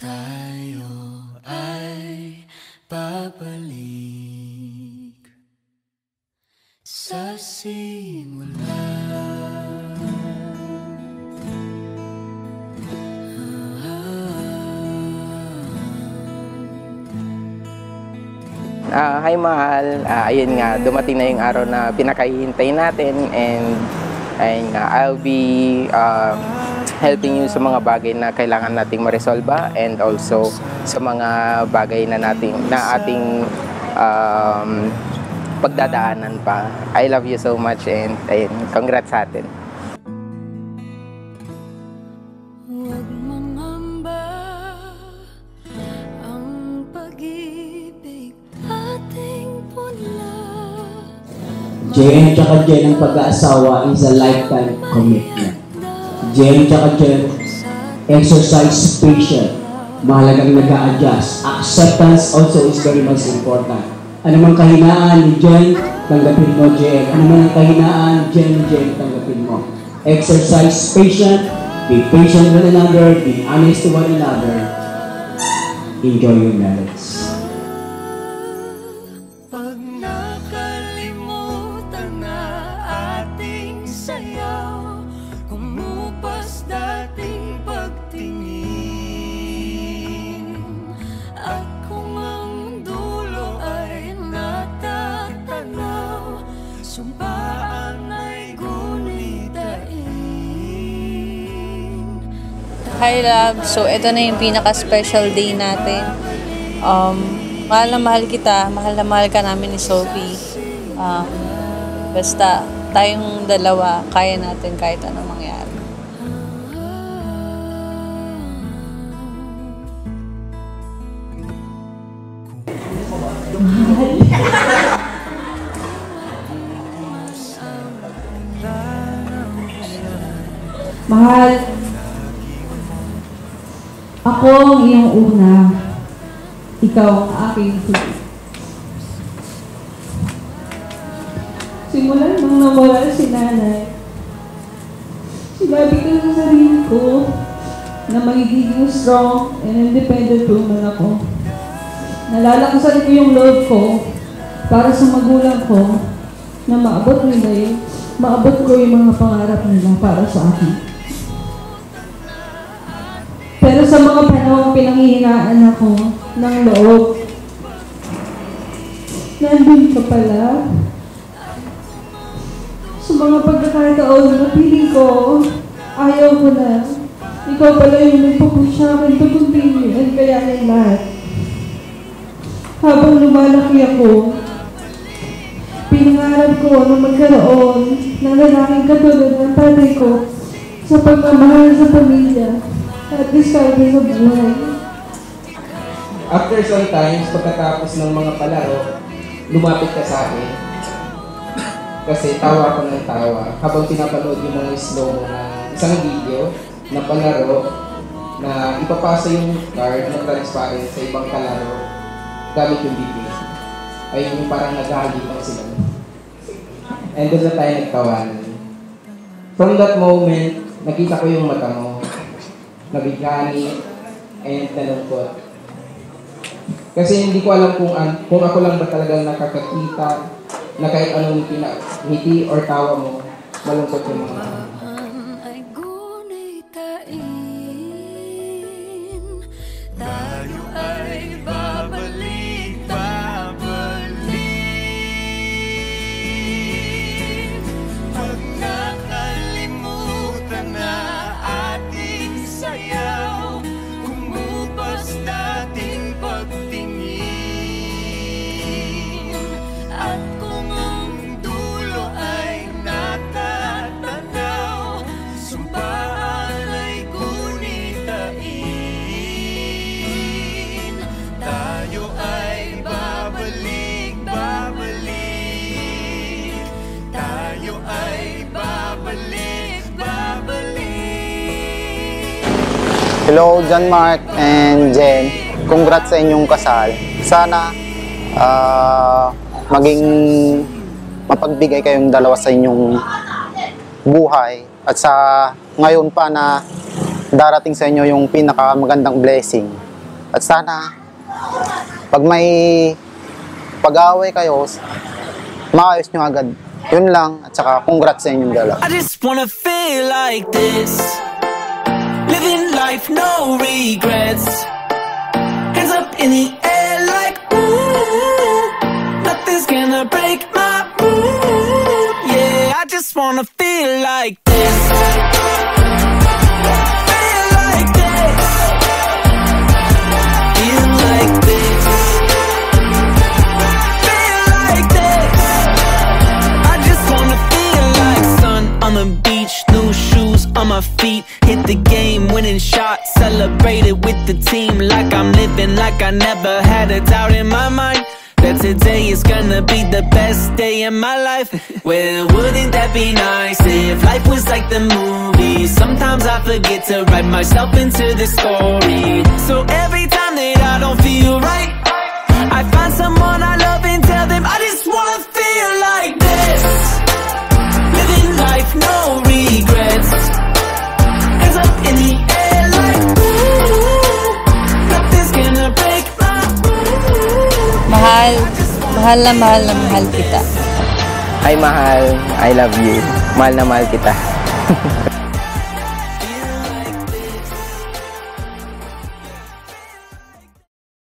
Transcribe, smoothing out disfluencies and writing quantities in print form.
Tayo ay babalik sa simula. Hi mahal, ayun nga, dumating na yung araw na pinakahihintay natin and ayun nga, I'll be helping you sa mga bagay na kailangan nating maresolba and also sa mga bagay na ating pagdadaanan pa. I love you so much and ayun, congrats sa atin. Jen tsaka Jen ang pag-aasawa is a lifetime commitment. Jen tsaka Jen, exercise patient. Mahalagang nag-a-adjust. Acceptance also is very much important. Ano mang kahinaan ni Jen, tanggapin mo Jen. Ano mang kahinaan, Jen, tanggapin mo. Exercise patient, be patient with one another, be honest to one another. Enjoy your marriage. Hi love, so ito na yung pinaka-special day natin. Mahal na mahal kita, mahal na mahal ka namin ni Sophie. Basta tayong dalawa, kaya natin kahit anong mangyari. Mahal, ako ang iyong una, ikaw ang aking huli. Simula nung nawala si nanay, sinabi ko sa sarili ko na magiging strong and independent woman ako. Nalalakasan ko yung loob ko para sa magulang ko na maabot ko yung mga pangarap nila para sa akin. Pero sa mga panahong pinanghihinaan ako ng loob, nandun ka pala. Sa mga pagkakataon na piling ko, ayaw ko na. Ikaw pala yung nagpupush sa akin to continue and kayanin lahat. Habang lumalaki ako, pinangarap ko na magkaroon ng lalaking katulad ng tatay ko sa pagmamahal sa pamilya. At this time is a buhay. After sometimes, pagkatapos ng mga palaro, lumapit ka sa akin. Kasi tawa ko ng tawa habang pinapanood yung mga slow-mo na isang video na palaro na ipapasa yung card na transparent sa ibang kalaro gamit yung video. Ay yung parang naghahagit lang sila. And doon na tayo nagtawanan. From that moment, nakita ko yung mata mo. Nabigani and nalungkot. Kasi hindi ko alam kung ako lang ba talagang nakakakita na kahit anong ngiti or tawa mo, malungkot yung mga tayo ay babalik, pag nakalimutan na ating sayaw, kumupas dating pagtingin, at kung ang dulo ay natatanaw, sumpaan ay gunitain. Tayo ay babalik, tayo ay babalik. Hello, John Mark and Jen. Congrats sa inyong kasal. Sana maging mapagbigay kayong dalawa sa inyong buhay. At sa ngayon pa na darating sa inyo yung pinakamagandang blessing At sana, pag may pag-away kayo, maayos nyo agad. Yun lang, at saka congrats sa inyong dalawa. I just wanna feel like this, living life, no regrets. Hands up in the air like ooh, nothing's gonna break my mood. Yeah, I just wanna feel like this, feel like this, feel like this, feel like this. I just wanna feel like sun on the beach, new shoes on my feet, hit the game, winning shot, celebrated with the team like I'm living like I never had a doubt in my mind that today is gonna be the best day in my life. Well, wouldn't that be nice if life was like the movies? Sometimes I forget to write myself into the story. So every time that I don't feel right, I find someone I love and tell them I just wanna feel like this, living life, no regrets. Hands up in the air like ooh, nothing's gonna break my mood. Mahal, mahal na mahal kita. Ay mahal, I love you. Mahal na mahal kita.